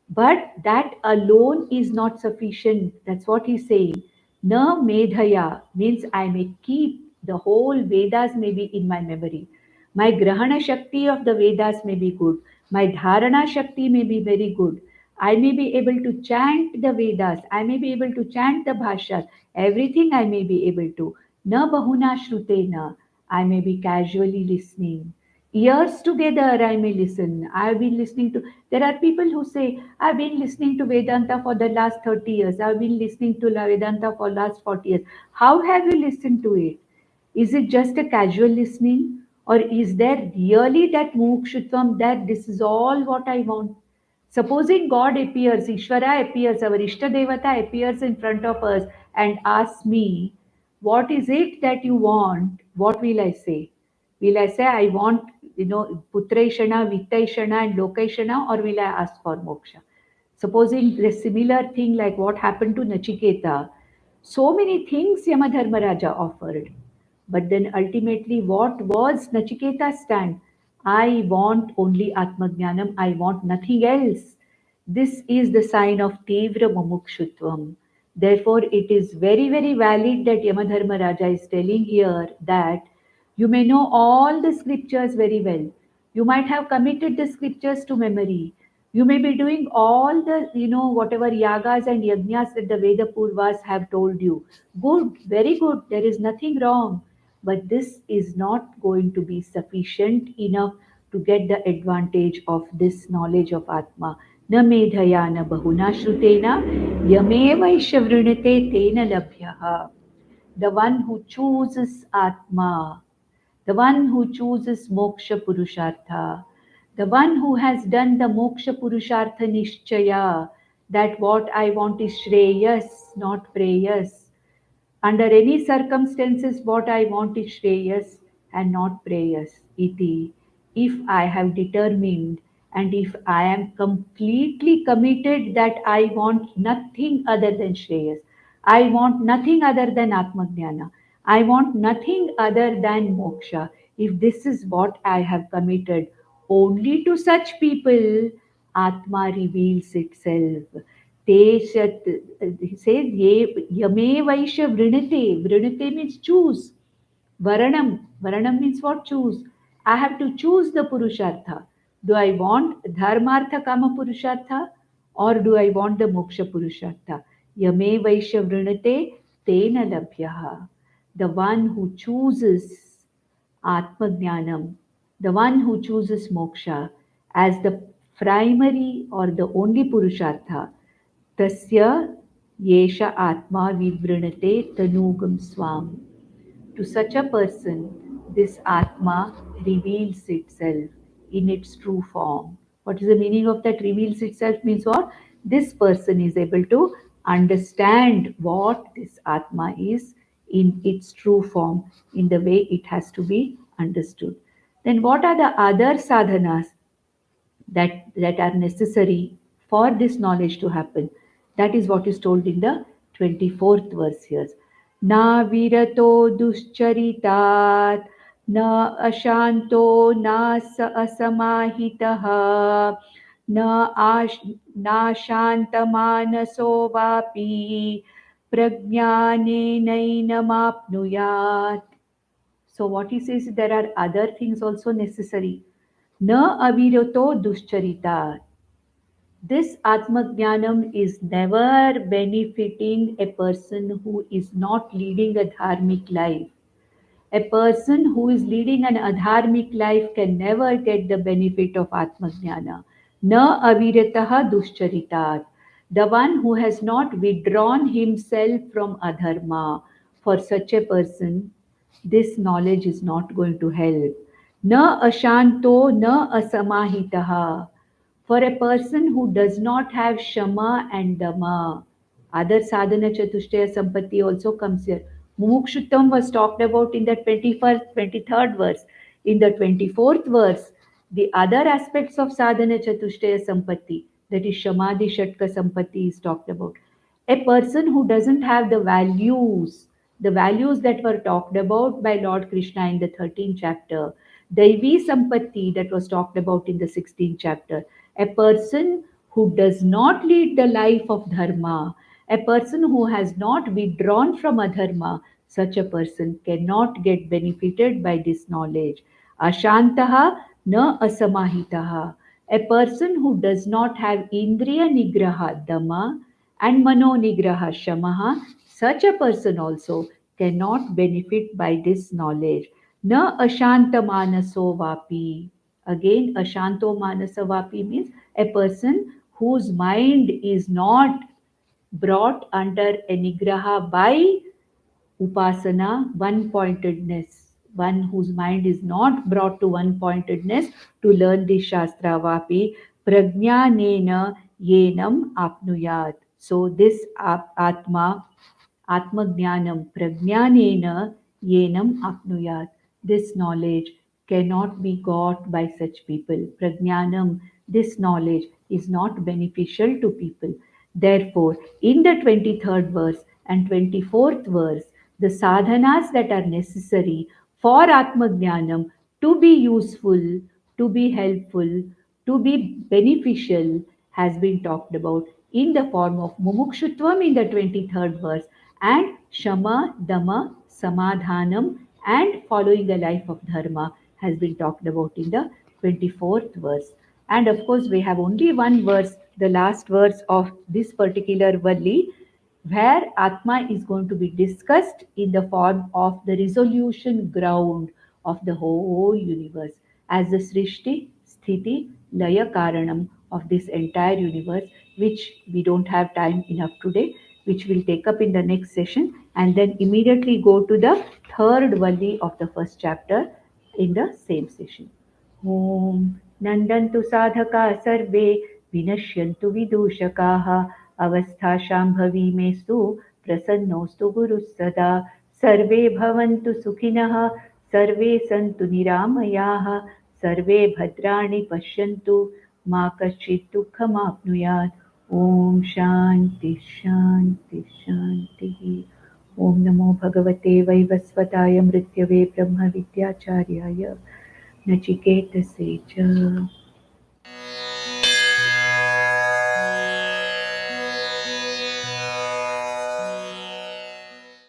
But that alone is not sufficient. That's what he's saying. Na medhaya means I may keep the whole Vedas may be in my memory. My grahana shakti of the Vedas may be good. My dharana shakti may be very good. I may be able to chant the Vedas. I may be able to chant the bhashas. Everything I may be able to. Na bahuna shrutena. I may be casually listening. Years together I may listen. I've been listening to, there are people who say, I've been listening to Vedanta for the last 30 years. I've been listening to Vedanta for last 40 years. How have you listened to it? Is it just a casual listening? Or is there really that mukshutvam that this is all what I want? Supposing God appears, Ishvara appears, our Ishtadevata appears in front of us and asks me, what is it that you want? What will I say? Will I say I want, Putraishana, Vittaishana, and Lokaishana, or will I ask for moksha? Supposing the similar thing like what happened to Nachiketa, so many things Yamadharmaraja offered. But then ultimately, what was Nachiketa's stand? I want only Atmajnanam, I want nothing else. This is the sign of Tivra Mumukshutvam. Therefore, it is very, very valid that Yamadharmaraja is telling here that you may know all the scriptures very well. You might have committed the scriptures to memory. You may be doing all the, whatever yagas and yajnas that the Veda Purvas have told you. Good, very good. There is nothing wrong. But this is not going to be sufficient enough to get the advantage of this knowledge of Atma. न मेधया न बहुना श्रुतेन यमेवैष वृणते तेन लभ्यः. The one who chooses Atma, the one who chooses Moksha Purushartha, the one who has done the Moksha Purushartha Nishchaya, that what I want is Shreyas, not Preyas. Under any circumstances, what I want is Shreyas and not Preyas. Iti. If I have determined and if I am completely committed that I want nothing other than Shreyas, I want nothing other than Atmajnana, I want nothing other than moksha. If this is what I have committed, only to such people Atma reveals itself. Te shat, he says, Yame Vaishya Vrinate. Vrinate means choose. Varanam. Varanam means what? Choose. I have to choose the Purushartha. Do I want Dharmartha Kama Purushartha or do I want the Moksha Purushartha? Yame Vaishya Vrinate Tena labhyaha, the one who chooses Atmajnanam, the one who chooses moksha as the primary or the only Purushartha, tasya yesha atma vivrinate tanugam swam. To such a person, this Atma reveals itself in its true form. What is the meaning of that reveals itself? Means what? This person is able to understand what this Atma is in its true form, in the way it has to be understood. Then, what are the other sadhanas that are necessary for this knowledge to happen? That is what is told in the 24th verse here. Na virato duscharitat, na ashanto na asamahitaha, na ash na shantamanaso vapi prajnanenainamapnuyat. So what he says, there are other things also necessary. Na aviroto duscharita. This Atmajnanam is never benefiting a person who is not leading a dharmic life. A person who is leading an adharmic life can never get the benefit of Atmajnana. Na avirataha duscharitat. The one who has not withdrawn himself from adharma, for such a person, this knowledge is not going to help. Na ashanto na asamahitaha. For a person who does not have Shama and Dama, other sadhana chatushtaya sampatti also comes here. Mumukshuttam was talked about in the 21st, 23rd verse. In the 24th verse, the other aspects of sadhana chatushtaya sampatti, that is Shamadhi Shatka sampatti, is talked about. A person who doesn't have the values that were talked about by Lord Krishna in the 13th chapter, Daivi Sampatti that was talked about in the 16th chapter, a person who does not lead the life of dharma, a person who has not withdrawn from adharma, such a person cannot get benefited by this knowledge. Ashantaha na asamahitaha. A person who does not have indriya nigraha dama and mano nigraha shamaha, such a person also cannot benefit by this knowledge. Na ashanta manaso vapi. Again, ashanto manasa vapi means a person whose mind is not brought under a nigraha by upasana, one pointedness, one whose mind is not brought to one pointedness to learn the Shastra Vapi, Prajnanena Yenam Apnuyat. So, this Atma, Atmajnanam, Prajnanena Yenam Apnuyat. This knowledge cannot be got by such people. Prajnanam, this knowledge is not beneficial to people. Therefore, in the 23rd verse and 24th verse, the sadhanas that are necessary for Atmajnanam to be useful, to be helpful, to be beneficial has been talked about in the form of Mumukshutvam in the 23rd verse and Shama, Dama, Samadhanam and following the life of Dharma has been talked about in the 24th verse. And of course, we have only one verse, the last verse of this particular Valli, where Atma is going to be discussed in the form of the resolution ground of the whole universe as the Srishti, Sthiti, Laya Karanam of this entire universe, which we don't have time enough today, which we'll take up in the next session and then immediately go to the third Valli of the first chapter in the same session. ॐ नन्दन्तु साधका सर्वे विनश्यन्तु विदूषकाः अवस्थाशाम्भवी मेस्तु प्रसन्नोऽस्तु गुरुः सदा सर्वे भवन्तु सुखिनः सर्वे सन्तु निरामयाः सर्वे भद्राणि पश्यन्तु मा कश्चित् दुःखमाप्नुयात् ॐ शान्ति शान्ति शान्तिः ॐ नमो भगवते वैवस्वताय मृत्यवे ब्रह्मविद्याचार्याय नचिकेतसे च